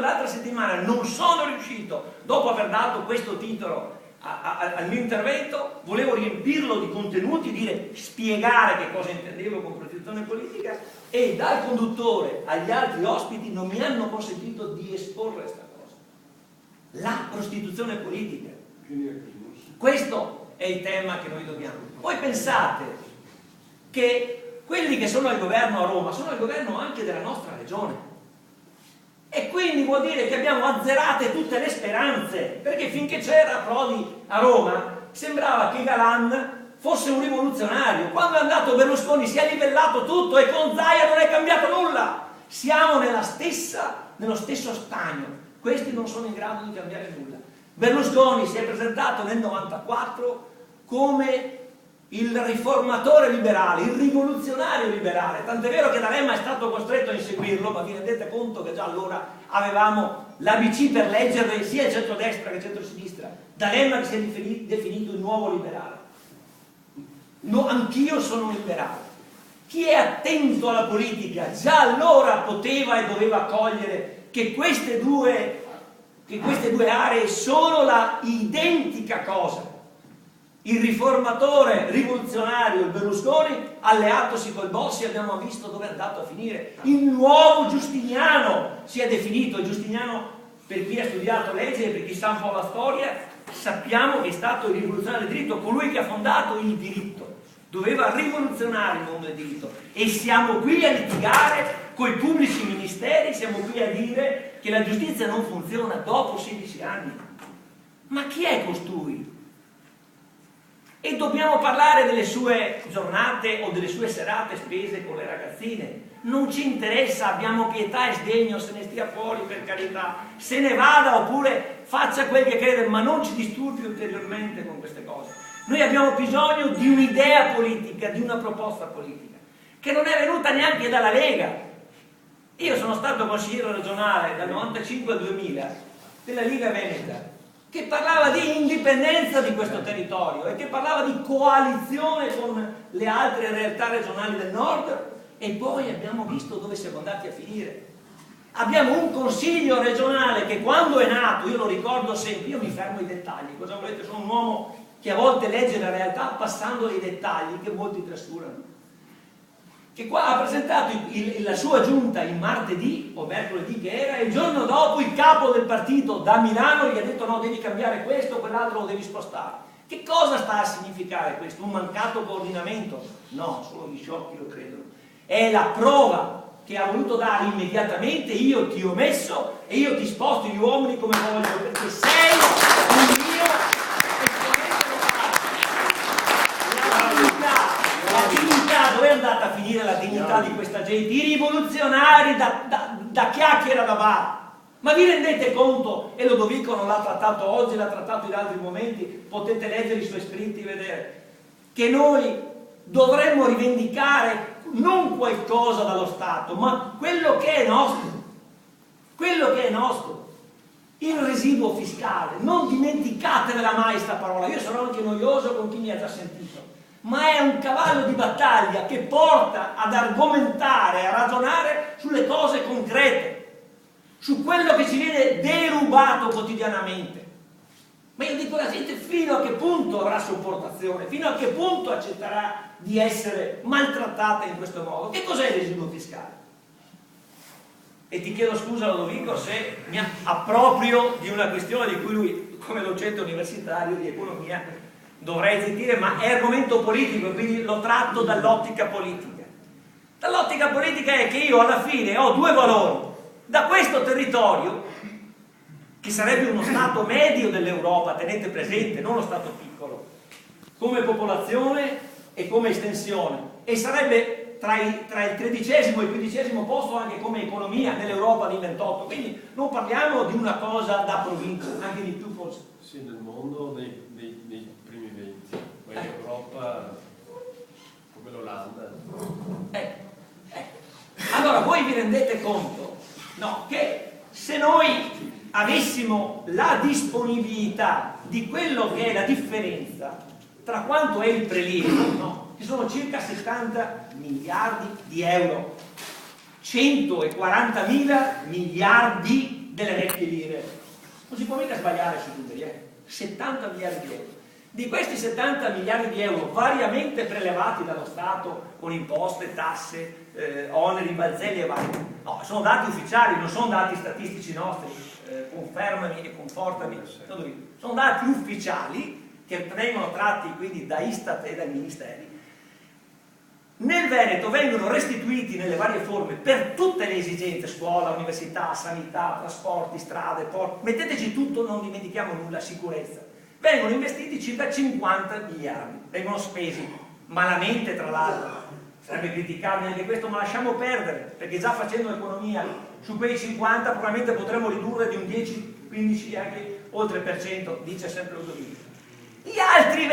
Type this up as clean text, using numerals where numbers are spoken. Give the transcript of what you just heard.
l'altra settimana non sono riuscito, dopo aver dato questo titolo al mio intervento, volevo riempirlo di contenuti, spiegare che cosa intendevo con prostituzione politica, e dal conduttore agli altri ospiti non mi hanno consentito di esporre questa cosa. La prostituzione politica. Questo è il tema che noi dobbiamo. Voi pensate che quelli che sono al governo a Roma sono al governo anche della nostra regione. E quindi vuol dire che abbiamo azzerate tutte le speranze, perché finché c'era Prodi a Roma sembrava che Galan fosse un rivoluzionario. Quando è andato Berlusconi si è livellato tutto e con Zaia non è cambiato nulla. Siamo nello stesso stagno. Questi non sono in grado di cambiare nulla. Berlusconi si è presentato nel 94 come il riformatore liberale, il rivoluzionario liberale, tant'è vero che D'Alema è stato costretto a inseguirlo, ma vi rendete conto che già allora avevamo l'ABC per leggerle sia il centrodestra che il centrosinistra. D'Alema che si è definito il nuovo liberale. No, anch'io sono un liberale. Chi è attento alla politica già allora poteva e doveva cogliere che queste due aree sono la identica cosa. Il riformatore rivoluzionario, il Berlusconi, alleatosi col Bossi, abbiamo visto dove è andato a finire. Il nuovo Giustiniano si è definito. Giustiniano, per chi ha studiato legge e per chi sa un po' la storia, sappiamo che è stato il rivoluzionario del diritto, colui che ha fondato il diritto. Doveva rivoluzionare il mondo del diritto. E siamo qui a litigare coi pubblici ministeri, siamo qui a dire che la giustizia non funziona dopo 16 anni. Ma chi è costui? E dobbiamo parlare delle sue giornate o delle sue serate spese con le ragazzine. Non ci interessa, abbiamo pietà e sdegno, se ne stia fuori per carità, se ne vada oppure faccia quel che crede, ma non ci disturbi ulteriormente con queste cose. Noi abbiamo bisogno di un'idea politica, di una proposta politica, che non è venuta neanche dalla Lega. Io sono stato consigliere regionale dal 95 al 2000 della Lega Veneta, che parlava di indipendenza di questo territorio e che parlava di coalizione con le altre realtà regionali del nord, e poi abbiamo visto dove siamo andati a finire. Abbiamo un consiglio regionale che quando è nato, io lo ricordo sempre, io mi fermo ai dettagli, cosa volete, sono un uomo che a volte legge la realtà passando ai dettagli che molti trascurano, che qua ha presentato la sua giunta il martedì o mercoledì che era, e il giorno dopo il capo del partito da Milano gli ha detto no, devi cambiare questo, quell'altro lo devi spostare. Che cosa sta a significare questo? Un mancato coordinamento? No, solo gli sciocchi lo credono. È la prova che ha voluto dare immediatamente: io ti ho messo e io ti sposto gli uomini come voglio, perché sei un mio esponente locale. La dignità, dove è andata a finire la dignità di questa gente? I rivoluzionari da chiacchiera da bar. Ma vi rendete conto, e Lodovico non l'ha trattato oggi, l'ha trattato in altri momenti, potete leggere i suoi scritti e vedere, che noi dovremmo rivendicare non qualcosa dallo Stato, ma quello che è nostro, quello che è nostro, il residuo fiscale. Non dimenticatevela mai questa parola, io sarò anche noioso con chi mi ha già sentito, ma è un cavallo di battaglia che porta ad argomentare, a ragionare sulle cose concrete, su quello che ci viene derubato quotidianamente. Ma io dico alla gente, fino a che punto avrà sopportazione, fino a che punto accetterà di essere maltrattata in questo modo? Che cos'è il residuo fiscale? E ti chiedo scusa, Lodovico, se mi approprio di una questione di cui lui, come docente universitario di economia, dovrei zittire, ma è argomento politico e quindi lo tratto dall'ottica politica. Dall'ottica politica è che io alla fine ho due valori. Da questo territorio, che sarebbe uno stato medio dell'Europa, tenete presente, non uno stato piccolo, come popolazione e come estensione, e sarebbe tra il 13° e il 15° posto anche come economia nell'Europa di 28, quindi non parliamo di una cosa da provincia, anche di più forse. Sì, nel mondo nei primi 20, poi in Europa come l'Olanda. Ecco. Allora voi vi rendete conto, no, che se noi avessimo la disponibilità di quello che è la differenza tra quanto è il prelievo, no? Che sono circa 70 miliardi di euro, 140.000 miliardi delle vecchie lire. Non si può mica sbagliare sui numeri, 70 miliardi di euro. Di questi 70 miliardi di euro variamente prelevati dallo Stato con imposte, tasse, oneri, balzelli e vari, no, sono dati ufficiali, non sono dati statistici nostri, confermami e confortami, sono dati ufficiali che vengono tratti quindi da Istat e dai ministeri. Nel Veneto vengono restituiti nelle varie forme per tutte le esigenze, scuola, università, sanità, trasporti, strade, porti, metteteci tutto, non dimentichiamo nulla, sicurezza. Vengono investiti circa 50 miliardi, vengono spesi malamente tra l'altro, sarebbe criticabile anche questo, ma lasciamo perdere, perché già facendo l'economia su quei 50 probabilmente potremmo ridurre di un 10, 15 anche oltre per cento, dice sempre Udolini. Gli altri